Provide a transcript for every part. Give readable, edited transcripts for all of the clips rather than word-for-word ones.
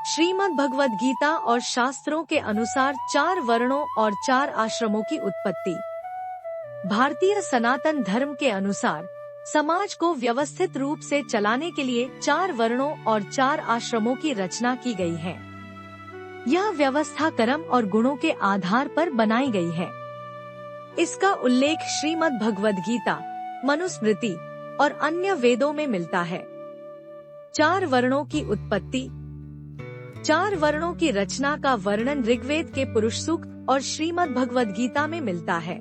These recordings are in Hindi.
श्रीमद् भगवद गीता और शास्त्रों के अनुसार 4 वर्णों और 4 आश्रमों की उत्पत्ति। भारतीय सनातन धर्म के अनुसार समाज को व्यवस्थित रूप से चलाने के लिए 4 वर्णों और 4 आश्रमों की रचना की गई है। यह व्यवस्था कर्म और गुणों के आधार पर बनाई गई है। इसका उल्लेख श्रीमद् भगवद गीता, मनुस्मृति और अन्य वेदों में मिलता है। 4 वर्णों की उत्पत्ति। 4 वर्णों की रचना का वर्णन ऋग्वेद के पुरुष सूक्त और श्रीमद् भगवद गीता में मिलता है।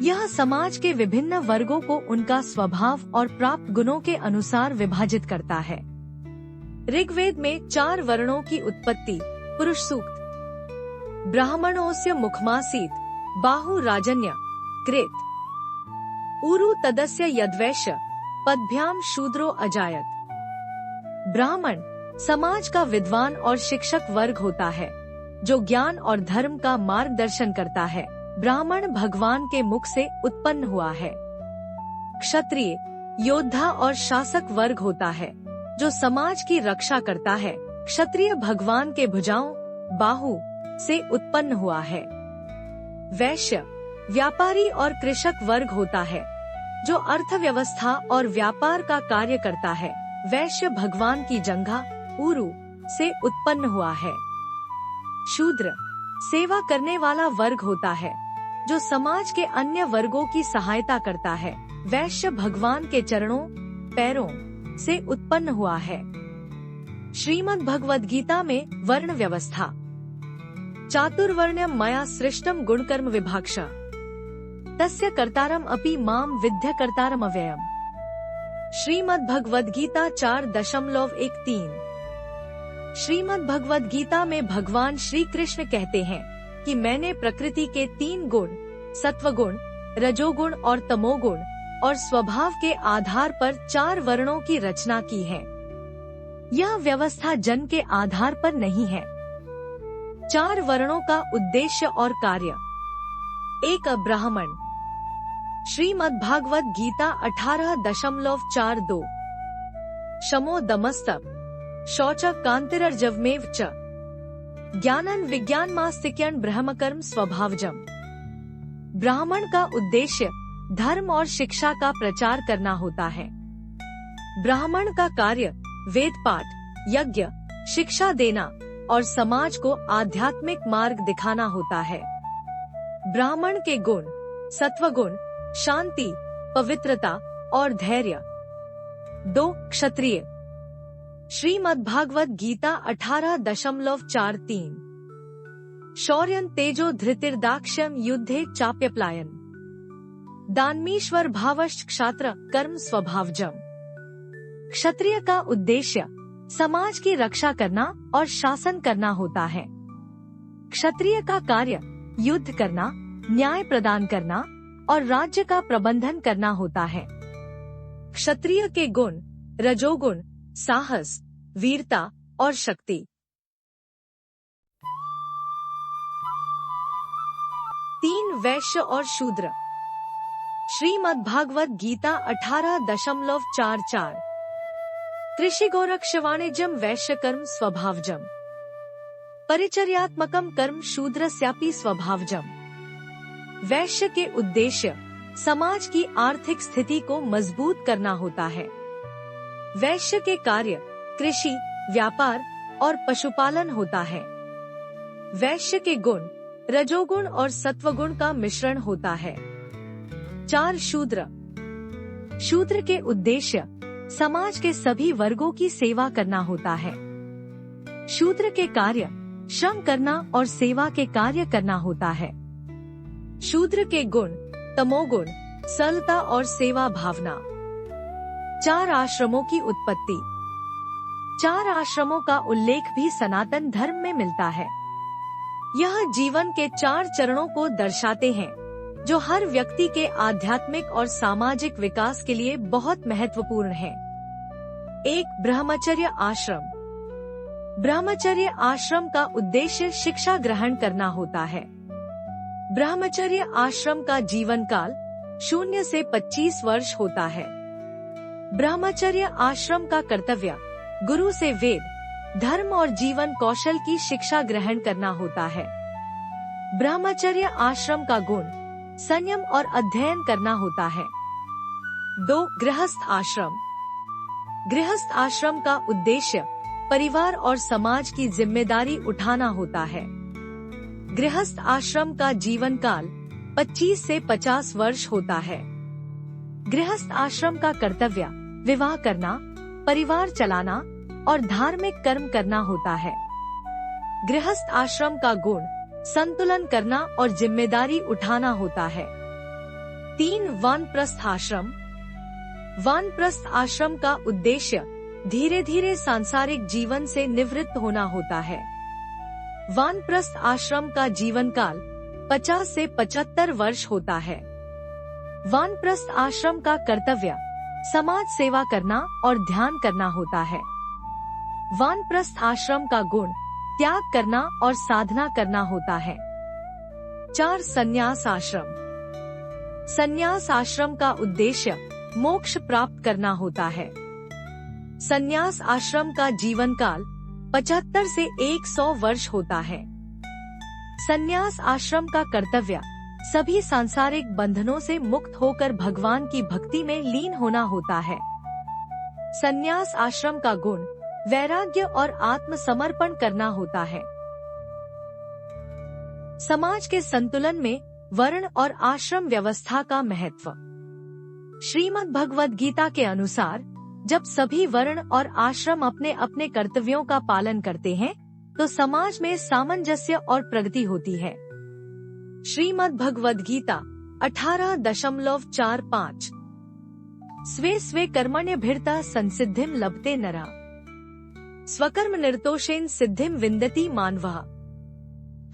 यह समाज के विभिन्न वर्गों को उनका स्वभाव और प्राप्त गुणों के अनुसार विभाजित करता है। ऋग्वेद में 4 वर्णों की उत्पत्ति। पुरुष सूक्त। ब्राह्मणोस्य मुखमासीत बाहु राजन्य कृत ऊरु तदस्य यद्वैश्य पदभ्याम शूद्रो अजायत। ब्राह्मण समाज का विद्वान और शिक्षक वर्ग होता है, जो ज्ञान और धर्म का मार्गदर्शन करता है। ब्राह्मण भगवान के मुख से उत्पन्न हुआ है। क्षत्रिय योद्धा और शासक वर्ग होता है, जो समाज की रक्षा करता है। क्षत्रिय भगवान के भुजाओं बाहु से उत्पन्न हुआ है। वैश्य व्यापारी और कृषक वर्ग होता है, जो अर्थव्यवस्था और व्यापार का कार्य करता है। वैश्य भगवान की जंघा ऊरु से उत्पन्न हुआ है। शूद्र सेवा करने वाला वर्ग होता है, जो समाज के अन्य वर्गों की सहायता करता है। वैश्य भगवान के चरणों पैरों से उत्पन्न हुआ है। श्रीमद् भगवद गीता में वर्ण व्यवस्था। चातुर्वर्ण्यम मया सृष्टम गुणकर्म विभाक्ष तस्य कर्तारम अपि माम विद्य कर्तारम अव्ययम्। श्रीमद् भगवद गीता 4.13। श्रीमद् भगवद गीता में भगवान श्री कृष्ण कहते हैं कि मैंने प्रकृति के 3 गुण सत्वगुण, रजोगुण और तमोगुण और स्वभाव के आधार पर 4 वर्णों की रचना की है। यह व्यवस्था जन्म के आधार पर नहीं है। 4 वर्णों का उद्देश्य और कार्य। 1. ब्राह्मण। श्रीमद् भागवत गीता 18.42। शमो दमस्तप शौच कांतिरर्जवमेव च ज्ञानन विज्ञानमास्तिक्यन ब्रह्मकर्म स्वभावजम। ब्राह्मण का उद्देश्य धर्म और शिक्षा का प्रचार करना होता है। ब्राह्मण का कार्य वेद पाठ, यज्ञ, शिक्षा देना और समाज को आध्यात्मिक मार्ग दिखाना होता है। ब्राह्मण के गुण सत्वगुण, शांति, पवित्रता और धैर्य। 2. क्षत्रिय। श्रीमद् भागवत गीता 18.43। शौर्यं तेजो धृतिर्दाक्ष्यं युद्धे चाप्यप्लायन दानमीश्वर भावश्च क्षात्र कर्म स्वभावजम। क्षत्रिय का उद्देश्य समाज की रक्षा करना और शासन करना होता है। क्षत्रिय का कार्य युद्ध करना, न्याय प्रदान करना और राज्य का प्रबंधन करना होता है। क्षत्रिय के गुण रजोगुण, साहस, वीरता और शक्ति। 3. वैश्य और शूद्र। श्रीमद् भागवत गीता 18.44। कृषि गोरक्ष वाणिज्यम वैश्य कर्म स्वभावजम परिचर्यात्मकम कर्म शूद्रस्यापि स्वभावजम। वैश्य के उद्देश्य समाज की आर्थिक स्थिति को मजबूत करना होता है। वैश्य के कार्य कृषि, व्यापार और पशुपालन होता है। वैश्य के गुण रजोगुण और सत्वगुण का मिश्रण होता है। 4. शूद्र। शूद्र के उद्देश्य समाज के सभी वर्गों की सेवा करना होता है। शूद्र के कार्य श्रम करना और सेवा के कार्य करना होता है। शूद्र के गुण तमोगुण, सरलता और सेवा भावना। 4 आश्रमों की उत्पत्ति। 4 आश्रमों का उल्लेख भी सनातन धर्म में मिलता है। यह जीवन के 4 चरणों को दर्शाते हैं, जो हर व्यक्ति के आध्यात्मिक और सामाजिक विकास के लिए बहुत महत्वपूर्ण है। 1. ब्रह्मचर्य आश्रम। ब्रह्मचर्य आश्रम का उद्देश्य शिक्षा ग्रहण करना होता है। ब्रह्मचर्य आश्रम का जीवन काल 0 से 25 वर्ष होता है। ब्रह्मचर्य आश्रम का कर्तव्य गुरु से वेद, धर्म और जीवन कौशल की शिक्षा ग्रहण करना होता है। ब्रह्मचर्य आश्रम का गुण संयम और अध्ययन करना होता है। 2. गृहस्थ आश्रम। गृहस्थ आश्रम का उद्देश्य परिवार और समाज की जिम्मेदारी उठाना होता है। गृहस्थ आश्रम का जीवन काल 25 से 50 वर्ष होता है। गृहस्थ आश्रम का कर्तव्य विवाह करना, परिवार चलाना और धार्मिक कर्म करना होता है। गृहस्थ आश्रम का गुण संतुलन करना और जिम्मेदारी उठाना होता है। 3. वानप्रस्थ आश्रम। वानप्रस्थ आश्रम का उद्देश्य धीरे धीरे सांसारिक जीवन से निवृत्त होना होता है। वानप्रस्थ आश्रम का जीवन काल 50 से 75 वर्ष होता है। वानप्रस्थ आश्रम का कर्तव्य समाज सेवा करना और ध्यान करना होता है। वानप्रस्थ आश्रम का गुण त्याग करना और साधना करना होता है। 4. संन्यास आश्रम। संन्यास आश्रम का उद्देश्य मोक्ष प्राप्त करना होता है। संन्यास आश्रम का जीवन काल 75 से 100 वर्ष होता है। संन्यास आश्रम का कर्तव्य सभी सांसारिक बंधनों से मुक्त होकर भगवान की भक्ति में लीन होना होता है। संन्यास आश्रम का गुण वैराग्य और आत्मसमर्पण करना होता है। समाज के संतुलन में वर्ण और आश्रम व्यवस्था का महत्व। श्रीमद् भगवद गीता के अनुसार जब सभी वर्ण और आश्रम अपने अपने कर्तव्यों का पालन करते हैं तो समाज में सामंजस्य और प्रगति होती है। श्रीमद् भगवद गीता 18.45। स्वे स्वे कर्मण्यभिरता संसिद्धिम लभते नरा, स्वकर्म निर्तोषेन सिद्धिम विन्दति मानवः।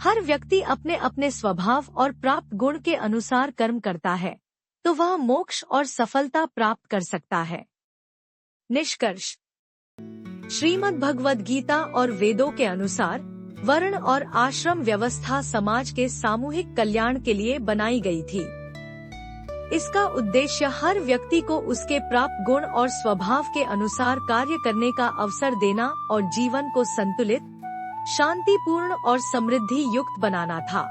हर व्यक्ति अपने अपने स्वभाव और प्राप्त गुण के अनुसार कर्म करता है तो वह मोक्ष और सफलता प्राप्त कर सकता है। निष्कर्ष। श्रीमद् भगवद गीता और वेदों के अनुसार वर्ण और आश्रम व्यवस्था समाज के सामूहिक कल्याण के लिए बनाई गई थी। इसका उद्देश्य हर व्यक्ति को उसके प्राप्त गुण और स्वभाव के अनुसार कार्य करने का अवसर देना और जीवन को संतुलित, शांतिपूर्ण और समृद्धि युक्त बनाना था।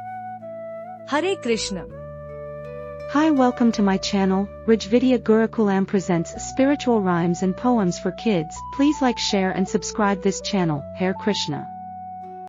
हरे Krishna. Hi, welcome to my channel. Rijvidya Gurukulam presents spiritual rhymes and poems for kids. Please like, share and subscribe this channel. Hare Krishna.